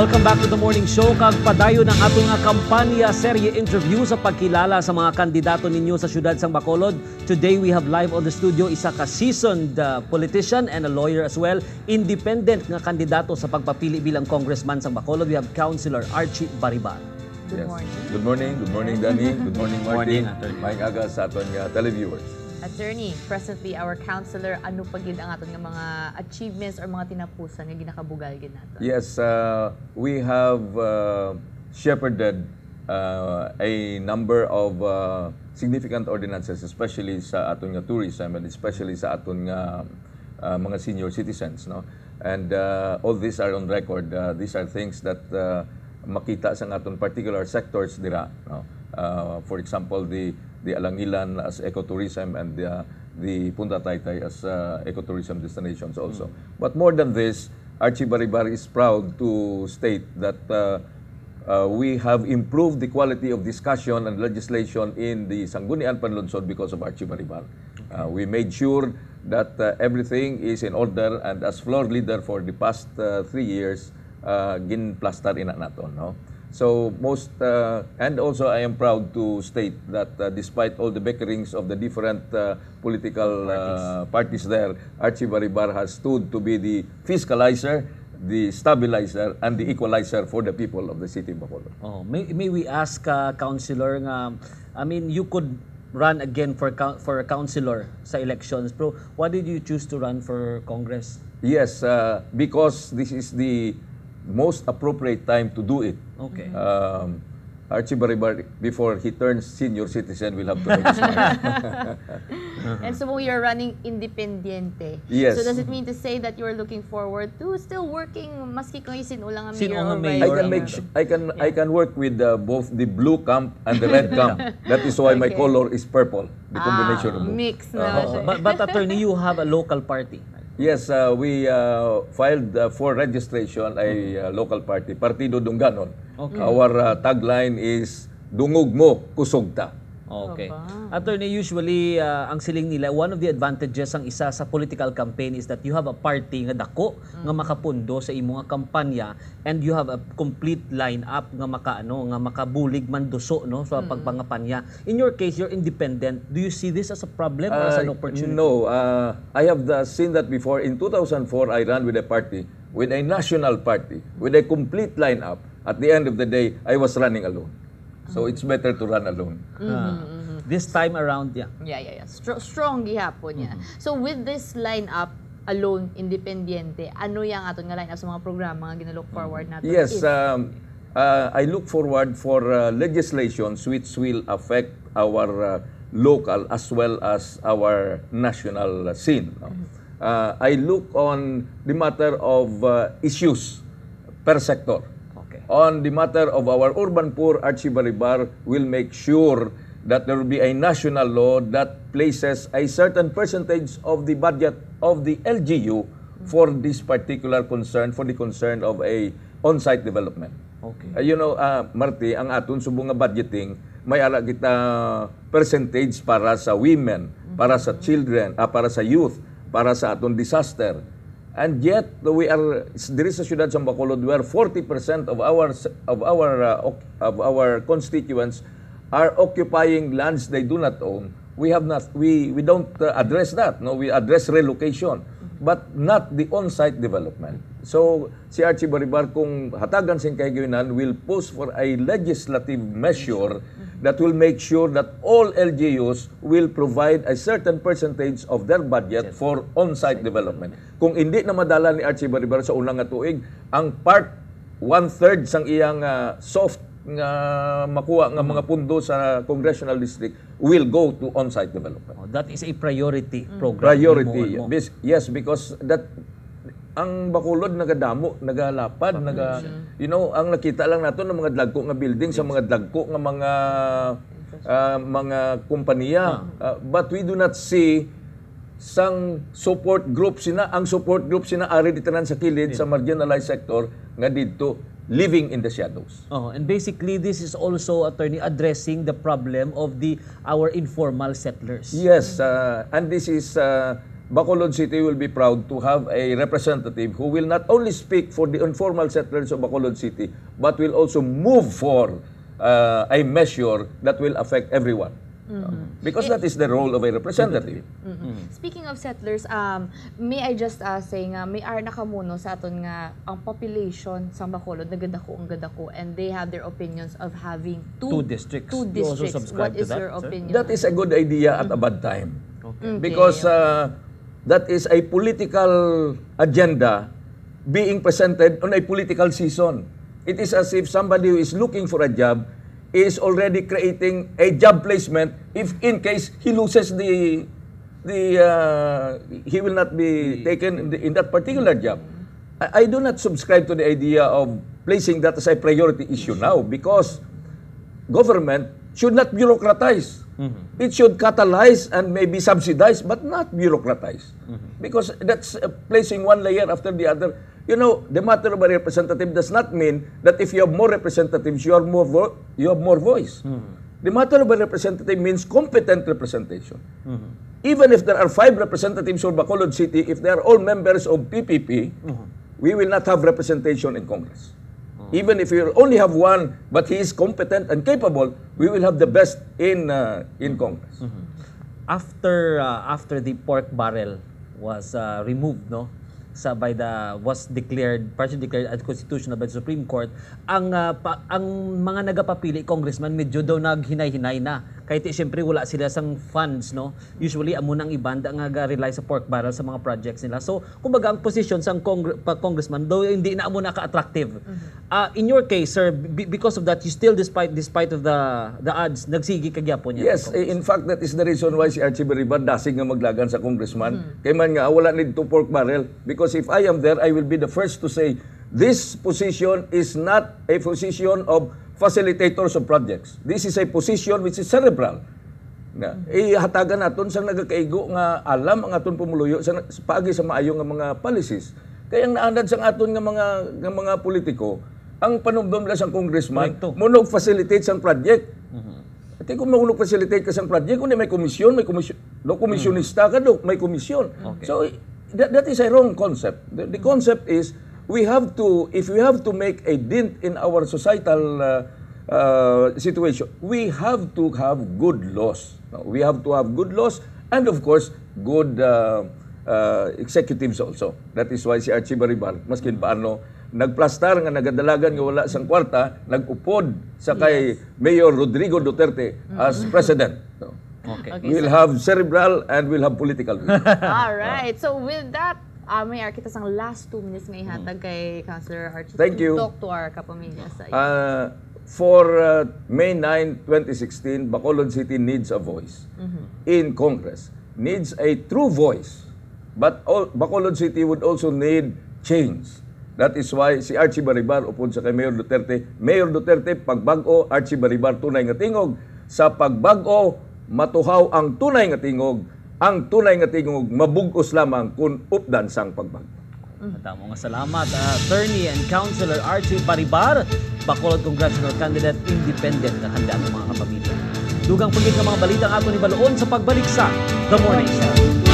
Welcome back to the morning show. Kag padayon ng atong nga kampanya serye interview sa pagkilala sa mga kandidato ninyo sa syudad sang Bacolod. Today we have live on the studio isa ka seasoned politician and a lawyer as well, independent nga kandidato sa pagpapili bilang congressman sang Bacolod. We have Councilor Archie Baribar. Good morning. Good morning. Good morning, Danny. Good morning, Martin. Maayong aga sa aton nga televiewers. Attorney, presently our counselor, ano pa gid ang aton nga mga achievements or mga tinapusan nga ginakabugal gid nato? Yes, we have shepherded a number of significant ordinances, especially sa aton nga tourism and especially sa aton nga mga senior citizens, no? And all these are on record. These are things that makita sa aton particular sectors dira, no? For example, the Alangilan as ecotourism and the Punta Taytay as ecotourism destinations also. But more than this, Archie Baribar is proud to state that we have improved the quality of discussion and legislation in the Sangguniang Panlungsod because of Archie Baribar. We made sure that everything is in order, and as floor leader for the past 3 years, ginplastar ina nato, no? So and also I am proud to state that despite all the bickerings of the different political parties there, Archie Baribar has stood to be the fiscalizer, the stabilizer, and the equalizer for the people of the city of Bacolod. Oh, may we ask, Councilor, nga, I mean, you could run again for a councilor sa elections, pero why did you choose to run for Congress? Yes, because this is the most appropriate time to do it. Okay. Archie Baribar, before he turns senior citizen, will have to make his mind. And so we are running independiente. Yes. So does it mean to say that you are looking forward to still working maski kung sino lang ang Sino mayor ang or mayor? I vice can mayor? make I can work with both the blue camp and the red camp. That is why my Okay. color is purple. The combination of both. Mix na siya. But attorney, you have a local party. Yes, we filed for registration a local party, Partido Dunganon. Okay. Our tagline is Dungog mo, kusog ta. Okay. Aba. Attorney, usually, ang siling nila, one of the advantages ang isa sa political campaign is that you have a party nga dako nga makapundo sa imong kampanya, and you have a complete lineup nga makabulig man duso, no, sa pagpangapanya. In your case, you're independent. Do you see this as a problem or as an opportunity? No, I have seen that before. In 2004, I ran with a party, with a national party, with a complete lineup. At the end of the day, I was running alone. So it's better to run alone. This time around, yeah. Yeah. Strong gihapon niya. So with this lineup alone, independiente, ano yang aton nga lineup sa mga programa nga ginalook forward nato? Yes, I look forward for legislations which will affect our local as well as our national scene. No? I look on the matter of issues per sector. Okay. On the matter of our urban poor, Archie Baribar will make sure that there will be a national law that places a certain percentage of the budget of the LGU for this particular concern, for the concern of a on-site development. Okay. You know, Marty, ang aton subong nga budgeting, may ara kita percentage para sa women, para sa children, para sa youth, para sa aton disaster. And yet we are diri sa siyudad sa Bacolod, where 40% of our constituents are occupying lands they do not own. We don't address that. No, we address relocation, but not the on-site development. So si Archie Baribar, kung hatagan sing kayginan, will push for a legislative measure that will make sure that all LGUs will provide a certain percentage of their budget for on-site development. Kung hindi na madala ni Archie Baribar sa unang nga tuig, ang part 1/3 sang iyang soft nga makuha nga mga pundo sa congressional district will go to on-site development. Oh, that is a priority program. Priority. Mo. Yes, because that ang Bacolod nagadamo, nagalapad, you know, ang nakita lang nato ng mga dagko nga building sa mga dagko nga mga kompanya, but we do not see sang support group sina, ang support group sina ari ditanan sa kilid sa marginalized sector nga didto living in the shadows. Oh, and basically this is also, attorney, addressing the problem of our informal settlers. Yes, and this is Bacolod City will be proud to have a representative who will not only speak for the informal settlers of Bacolod City, but will also move for a measure that will affect everyone. Because that is the role of a representative. Speaking of settlers, may I just say nga, may nakamuno sa aton nga ang population sa Bacolod, ang gadako, and they have their opinions of having two districts. Two You also districts. subscribe What to is that, your sir? opinion? That is a good idea at a bad time. Okay. Because that is a political agenda being presented on a political season. It is as if somebody who is looking for a job is already creating a job placement if in case he loses he will not be taken in that particular job. I do not subscribe to the idea of placing that as a priority issue now, because government should not bureaucratize. It should catalyze and maybe subsidize, but not bureaucratize. Because that's placing one layer after the other. You know, the matter of a representative does not mean that if you have more representatives, you have more voice. The matter of a representative means competent representation. Even if there are 5 representatives of Bacolod City, if they are all members of PPP, we will not have representation in Congress. Even if you only have one, but he is competent and capable, we will have the best in Congress. After the pork barrel was removed, no, partially declared unconstitutional by the Supreme Court, ang mga nagapapili congressman medyo daw naghinay-hinay na. Kahit siyempre wala sila sang funds, no. Usually amo nang ibanda nga rely sa pork barrel sa mga projects nila. So kumbaga ang position sang congressman daw hindi na amo ka-attractive. In your case, sir, because of that, you still despite of the odds nagsigi kagyapon niya. Yes, in fact that is the reason why si Archie Bariban dasig nga maglagan sa congressman. Kay man nga wala need to pork barrel, because if I am there, I will be the first to say this position is not a position of facilitators of projects. This is a position which is cerebral. Ihatagan naton sang nagakaigo nga alam ang aton pumuluyo sa paagi sa maayo nga mga policies. Kaya ang naanad sang aton nga mga politiko, ang panumdum nila sang congressman, munog facilitate sang project. At kung munog facilitate ka sang project, kung may komisyon, no komisyonista ka do, may komisyon. Okay. So that is a wrong concept. The concept is if we have to make a dent in our societal situation, we have to have good laws. We have to have good laws and of course good executives also. That is why si Archie Bariban, maskin paano, nagplastar nga nagadalagan nga wala sang kwarta, nagupod sa kay Mayor Rodrigo Duterte as president. So, Okay. we'll have cerebral and we'll have political will. All right. So with that, may kita sang last 2 minutes nga ihatag kay Councilor Archie. Thank you. Talk to our kapamilya sa iyo. For May 9, 2016, Bacolod City needs a voice in Congress, needs a true voice. But Bacolod City would also need change. That is why si Archie Bariban upod sa kay Mayor Duterte, pagbago, Archie Bariban tunay nga tingog. Sa pagbago, matuhaw ang tunay nga tingog. Ang tunay nga tingog mabugos lamang kung updan sang pagbago. Madamo nga salamat, Attorney and Councilor Archie Baribar, Bacolod Congressional Candidate, Independent na handa ng mga kapamilya. Dugang pagiging mga balita ang ato ni Baloon sa pagbalik sa The Morning Show.